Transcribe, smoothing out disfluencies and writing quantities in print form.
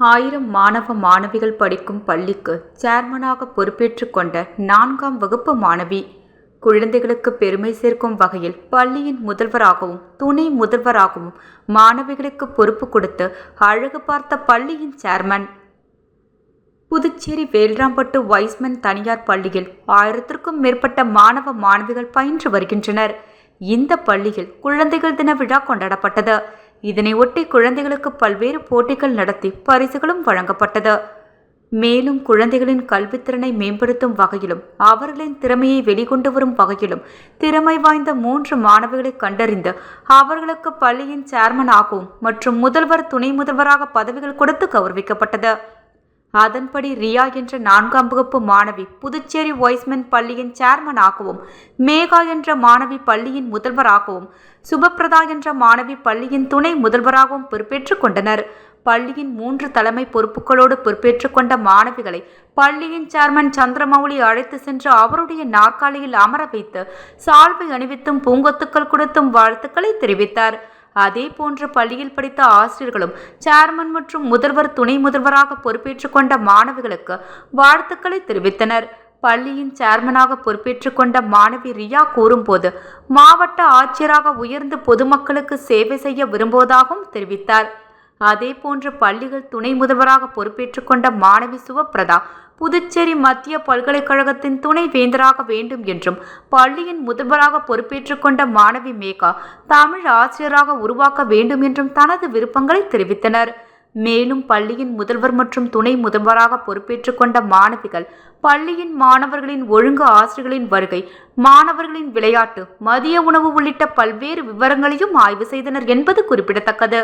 1000 மாணவ மாணவிகள் படிக்கும் பள்ளிக்கு சேர்மனாக பொறுப்பேற்றுக் கொண்ட 4ஆம் வகுப்பு மாணவி. குழந்தைகளுக்கு பெருமை சேர்க்கும் வகையில் பள்ளியின் முதல்வராகவும் துணை முதல்வராகவும் மாணவிகளுக்கு பொறுப்பு கொடுத்து அழகு பார்த்த பள்ளியின் சேர்மன். புதுச்சேரி வேல்ராம்பட்டு வைஸ்மன் தனியார் பள்ளியில் 1000க்கும் மேற்பட்ட மாணவ மாணவிகள் பயின்று வருகின்றனர். இந்த பள்ளியில் குழந்தைகள் தின விழா கொண்டாடப்பட்டது. இதனை ஒட்டி குழந்தைகளுக்கு பல்வேறு போட்டிகள் நடத்தி பரிசுகளும் வழங்கப்பட்டது. மேலும் குழந்தைகளின் கல்வித்திறனை மேம்படுத்தும் வகையிலும் அவர்களின் திறமையை வெளிக்கொண்டு வரும் வகையிலும் திறமை வாய்ந்த 3 மாணவிகளை கண்டறிந்து அவர்களுக்கு பள்ளியின் சேர்மன் ஆகவும் மற்றும் முதல்வர் துணை முதல்வராக பதவிகள் கொடுத்து கௌரவிக்கப்பட்டது. அதன்படி ரியா என்ற 4ஆம் வகுப்பு மாணவி புதுச்சேரி வைஸ்மன் பள்ளியின் சேர்மன் ஆகவும், மேகா என்ற மாணவி பள்ளியின் முதல்வராகவும், சுபப்பிரதா என்ற மாணவி பள்ளியின் துணை முதல்வராகவும் பொறுப்பேற்றுக் கொண்டனர். பள்ளியின் 3 தலைமை பொறுப்புகளோடு பொறுப்பேற்றுக் கொண்ட மாணவிகளை பள்ளியின் சேர்மன் சந்திரமௌலி அழைத்து சென்று அவருடைய நாற்காலியில் அமர வைத்து சால்வை அணிவித்தும் பூங்கொத்துக்கள் கொடுத்தும் வாழ்த்துக்களை தெரிவித்தார். அதே போன்று பள்ளியில் படித்த ஆசிரியர்களும் சேர்மன் மற்றும் முதல்வர் துணை முதல்வராக பொறுப்பேற்றுக் கொண்ட மாணவிகளுக்கு வாழ்த்துக்களை தெரிவித்தனர். பள்ளியின் சேர்மனாக பொறுப்பேற்றுக் கொண்ட மாணவி ரியா கூறும்போது, மாவட்ட ஆட்சியராக உயர்ந்து பொதுமக்களுக்கு சேவை செய்ய விரும்புவதாகவும் தெரிவித்தார். அதே போன்று பள்ளிகள் துணை முதல்வராக பொறுப்பேற்றுக் கொண்ட மாணவி சுபப்பிரதா புதுச்சேரி மத்திய பல்கலைக்கழகத்தின் துணை வேந்தராக வேண்டும் என்றும், பள்ளியின் முதல்வராக பொறுப்பேற்றுக் கொண்ட மாணவி மேகா தமிழ் ஆசிரியராக உருவாக்க வேண்டும் என்றும் தனது விருப்பங்களை தெரிவித்தனர். மேலும் பள்ளியின் முதல்வர் மற்றும் துணை முதல்வராக பொறுப்பேற்றுக் கொண்ட மாணவிகள் பள்ளியின் மாணவர்களின் ஒழுங்கு, ஆசிரியர்களின் வருகை, மாணவர்களின் விளையாட்டு, மதிய உணவு உள்ளிட்ட பல்வேறு விவரங்களையும் ஆய்வு செய்தனர் என்பது குறிப்பிடத்தக்கது.